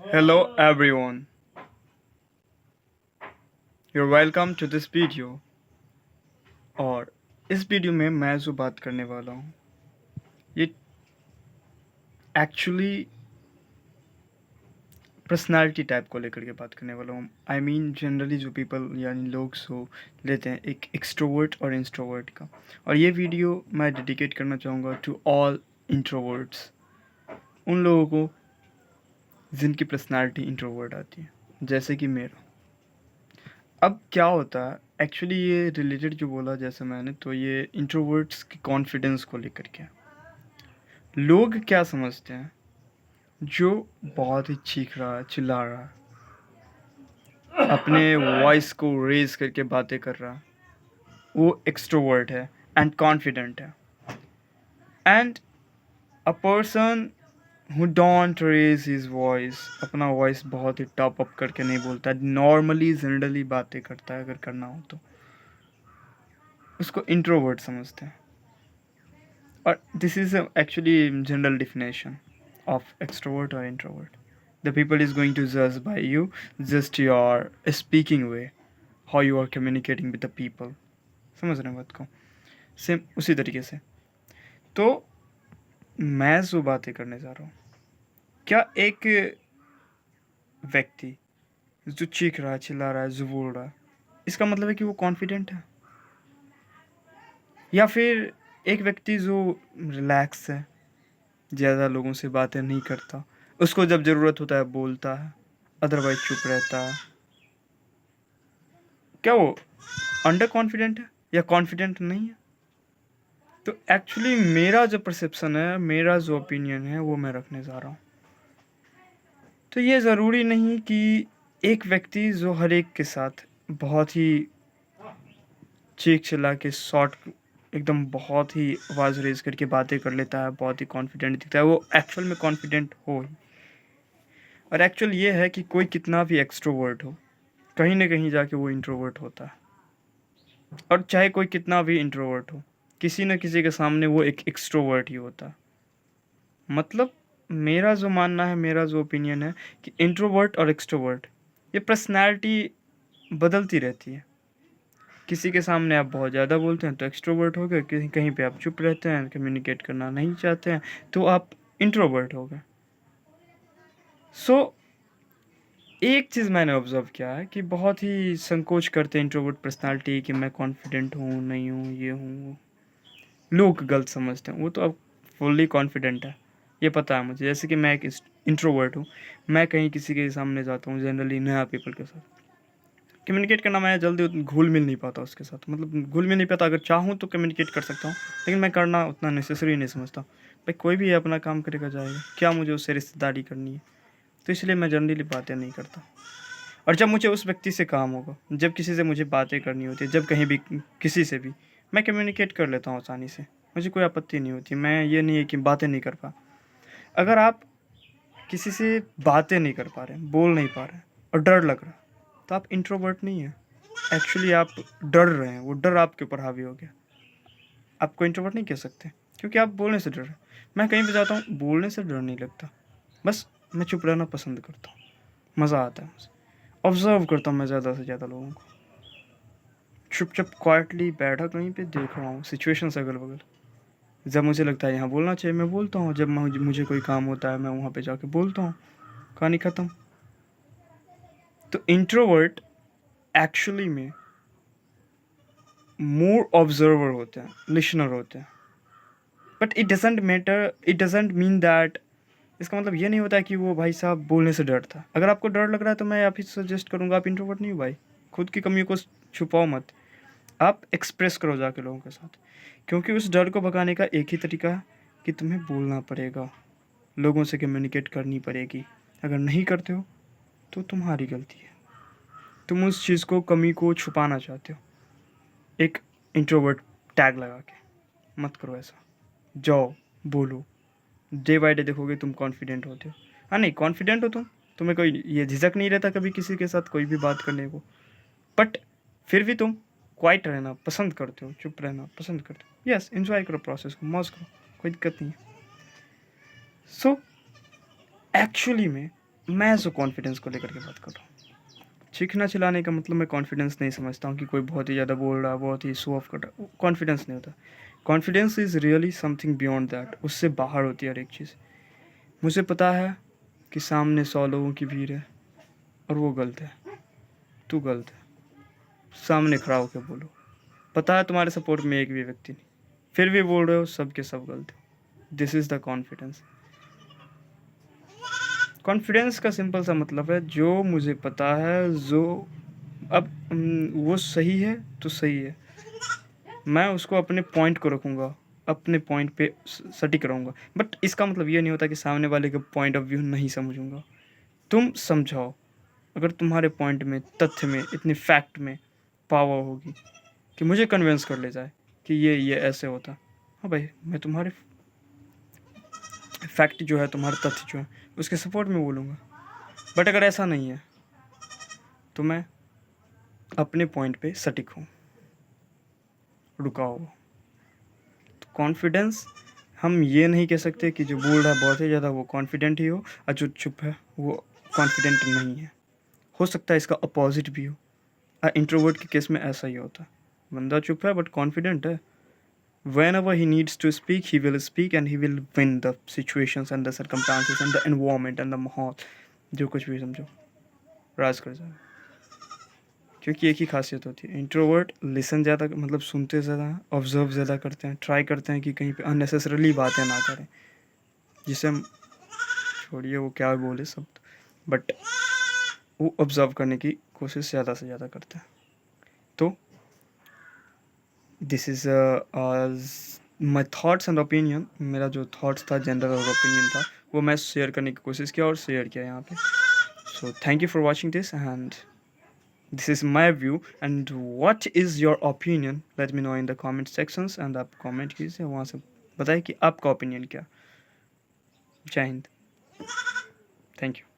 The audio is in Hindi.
Hello everyone, you're welcome to this video और इस वीडियो में मैं जो बात करने वाला हूँ ये एक्चुअली पर्सनालिटी टाइप को लेकर के बात करने वाला हूँ। आई मीन जनरली जो पीपल यानी लोग सो लेते हैं एक एक्सट्रोवर्ट और इंट्रोवर्ट का। और ये वीडियो मैं डेडिकेट करना चाहूँगा टू ऑल इंट्रोवर्ट्स, उन लोगों को जिनकी पर्सनालिटी इंट्रोवर्ट आती है जैसे कि मेरा। अब क्या होता है एक्चुअली ये रिलेटेड जो बोला जैसे मैंने, तो ये इंट्रोवर्ट्स की कॉन्फिडेंस को लेकर के लोग क्या समझते हैं, जो बहुत ही चीख रहा है, चिल्ला रहा है, अपने वॉइस को रेज करके बातें कर रहा है, वो एक्सट्रोवर्ट है एंड कॉन्फिडेंट है। And a person who don't raise his voice, अपना वॉइस बहुत ही टॉप अप करके नहीं बोलता, नॉर्मली जनरली बातें करता है, अगर करना हो तो उसको इंट्रोवर्ट समझते हैं। और this is actually general definition of extrovert or introvert. The people is going to judge by you, just your speaking way, how you are communicating with the people. समझ रहे हैं बात को? सेम उसी तरीके से तो मैं जो बातें करने जा रहा हूँ, क्या एक व्यक्ति जो चीख रहा है, चिल्ला रहा है, जो बोल रहा है, इसका मतलब है कि वो कॉन्फिडेंट है? या फिर एक व्यक्ति जो रिलैक्स है, ज़्यादा लोगों से बातें नहीं करता, उसको जब ज़रूरत होता है बोलता है, अदरवाइज चुप रहता है, क्या वो अंडर कॉन्फिडेंट है या कॉन्फिडेंट नहीं है? तो एक्चुअली मेरा जो परसेप्शन है, मेरा जो ओपिनियन है, वो मैं रखने जा रहा हूँ। तो ये ज़रूरी नहीं कि एक व्यक्ति जो हर एक के साथ बहुत ही चीख चिल्ला के शॉर्ट एकदम बहुत ही आवाज़ रेज करके बातें कर लेता है, बहुत ही कॉन्फिडेंट दिखता है, वो एक्चुअल में कॉन्फिडेंट हो ही। और एक्चुअल ये है कि कोई कितना भी एक्सट्रोवर्ट हो, कहीं ना कहीं जाके वो इंट्रोवर्ट होता है। और चाहे कोई कितना भी इंट्रोवर्ट हो, किसी न किसी के सामने वो एक एक्सट्रोवर्ट ही होता है। मतलब मेरा जो मानना है, मेरा जो ओपिनियन है कि इंट्रोवर्ट और एक्सट्रोवर्ट ये पर्सनैलिटी बदलती रहती है। किसी के सामने आप बहुत ज़्यादा बोलते हैं तो एक्सट्रोवर्ट हो गए, कहीं कहीं पे आप चुप रहते हैं, कम्युनिकेट करना नहीं चाहते हैं तो आप इंट्रोवर्ट हो गए। सो एक चीज़ मैंने ऑब्जर्व किया है कि बहुत ही संकोच करते हैं इंट्रोवर्ट पर्सनालिटी कि मैं कॉन्फिडेंट हूँ, नहीं हूँ, ये हूँ। लोग गलत समझते हैं, वो तो अब फुल्ली कॉन्फिडेंट है, ये पता है मुझे। जैसे कि मैं एक इंट्रोवर्ट हूँ, मैं कहीं किसी के सामने जाता हूँ जनरली नया पीपल के साथ कम्युनिकेट करना, मैं जल्दी घुल मिल नहीं पाता उसके साथ, मतलब घुल मिल नहीं पाता। अगर चाहूँ तो कम्युनिकेट कर सकता हूँ, लेकिन मैं करना उतना नेसेसरी नहीं समझता। भाई कोई भी अपना काम करेगा जाएगा, क्या मुझे उससे रिश्तेदारी करनी है? तो इसलिए मैं जनरली बातें नहीं करता। और जब मुझे उस व्यक्ति से काम होगा, जब किसी से मुझे बातें करनी होती है, जब कहीं भी किसी से भी, मैं कम्युनिकेट कर लेता हूँ आसानी से, मुझे कोई आपत्ति नहीं होती। मैं ये नहीं है कि बातें नहीं कर पा। अगर आप किसी से बातें नहीं कर पा रहे, बोल नहीं पा रहे और डर लग रहा, तो आप इंट्रोवर्ट नहीं है, एक्चुअली आप डर रहे हैं, वो डर आपके ऊपर हावी हो गया। आपको इंट्रोवर्ट नहीं कह सकते क्योंकि आप बोलने से डर रहे। मैं कहीं भी जाता हूँ, बोलने से डर नहीं लगता, बस मैं चुप रहना पसंद करता हूँ, मज़ा आता है मुझे। ऑब्जर्व करता हूँ मैं ज़्यादा से ज़्यादा लोगों को, चुपचाप क्वाइटली बैठा कहीं पे देख रहा हूँ सिचुएशंस अगल बगल। जब मुझे लगता है यहाँ बोलना चाहिए मैं बोलता हूँ, जब मुझे कोई काम होता है मैं वहाँ पे जाके बोलता हूँ, कहानी ख़त्म। तो इंट्रोवर्ट एक्चुअली में मोर ऑब्जर्वर होते हैं, लिसनर होते हैं। But it doesn't matter, it doesn't mean that, इसका मतलब ये नहीं होता कि वो भाई साहब बोलने से डरता। अगर आपको डर लग रहा है तो मैं आप ही सजेस्ट करूँगा, आप इंट्रोवर्ट नहीं हो भाई, खुद की कमियों को छुपाओ मत, आप एक्सप्रेस करो जाके लोगों के साथ। क्योंकि उस डर को भगाने का एक ही तरीका है कि तुम्हें बोलना पड़ेगा, लोगों से कम्युनिकेट करनी पड़ेगी। अगर नहीं करते हो तो तुम्हारी गलती है, तुम उस चीज़ को, कमी को छुपाना चाहते हो एक इंट्रोवर्ट टैग लगा के। मत करो ऐसा, जाओ बोलो, डे बाय डे देखोगे तुम कॉन्फिडेंट होते हो। हाँ नहीं, कॉन्फिडेंट हो तुम, तुम्हें कोई ये झिझक नहीं रहता कभी किसी के साथ कोई भी बात करने को। बट फिर भी तुम क्वाइट रहना पसंद करते हो, चुप रहना पसंद करते हो। यस, एंजॉय करो प्रोसेस को, मौज करो, कोई दिक्कत नहीं है। सो एक्चुअली में मैं जो कॉन्फिडेंस को लेकर के बात कर रहा हूँ, चीखना चिल्लाने का मतलब मैं कॉन्फिडेंस नहीं समझता हूँ कि कोई बहुत ही ज़्यादा बोल रहा, बहुत ही शो ऑफ कर रहा, कॉन्फिडेंस नहीं होता। Confidence is really something beyond that, उससे बाहर होती है हर एक चीज़। मुझे पता है कि सामने 100 लोगों की भीड़ है और वो गलत है, तू गलत है, सामने खड़ा होकर बोलो। पता है तुम्हारे सपोर्ट में एक भी व्यक्ति नहीं, फिर भी बोल रहे हो सब के सब गलत है। This is the confidence. Confidence का सिंपल सा मतलब है, जो मुझे पता है, जो अब वो सही है तो सही है, मैं उसको अपने पॉइंट को रखूँगा, अपने पॉइंट पे सटिक रहूँगा। बट इसका मतलब ये नहीं होता कि सामने वाले का पॉइंट ऑफ व्यू नहीं समझूंगा। तुम समझाओ, अगर तुम्हारे पॉइंट में, तथ्य में, इतनी फैक्ट में पावर होगी कि मुझे कन्विंस कर ले जाए कि ये ऐसे होता, हाँ भाई, मैं तुम्हारे फैक्ट जो है, तुम्हारे तथ्य जो है, उसके सपोर्ट में बोलूँगा। बट अगर ऐसा नहीं है तो मैं अपने पॉइंट पे सटिक हूँ, रुका हुआ। तो कॉन्फिडेंस, हम ये नहीं कह सकते कि जो बोल रहा है बहुत ही ज़्यादा वो कॉन्फिडेंट ही हो और जो चुप है वो कॉन्फिडेंट नहीं है। हो सकता है इसका अपोजिट भी हो। इंट्रोवर्ट के केस में ऐसा ही होता है, बंदा चुप है बट कॉन्फिडेंट है। Whenever he needs to speak, he will speak and he will win the situations and the circumstances and the environment and the माहौल, जो कुछ भी समझो, राज कर जाए। क्योंकि एक ही खासियत होती है, इंट्रोवर्ट लिसन ज़्यादा, मतलब सुनते ज़्यादा हैं, ऑब्जर्व ज़्यादा करते हैं, ट्राई करते हैं कि कहीं पे अननेसेसरली बातें ना करें, जिसे हम छोड़िए वो क्या बोले सब, बट वो ऑब्जर्व करने की कोशिश ज़्यादा से ज़्यादा करते हैं। तो this is my thoughts and opinion. मेरा जो थाट्स था, जनरल और ओपिनियन था, वो मैं शेयर करने की कोशिश किया और शेयर किया यहाँ पे। So thank you for watching this and this is my view, and what is your opinion, let me know in the comment sections, and आप comment कीजिए, वहाँ से बताइए कि आपका opinion क्या। जय हिंद, थैंक यू।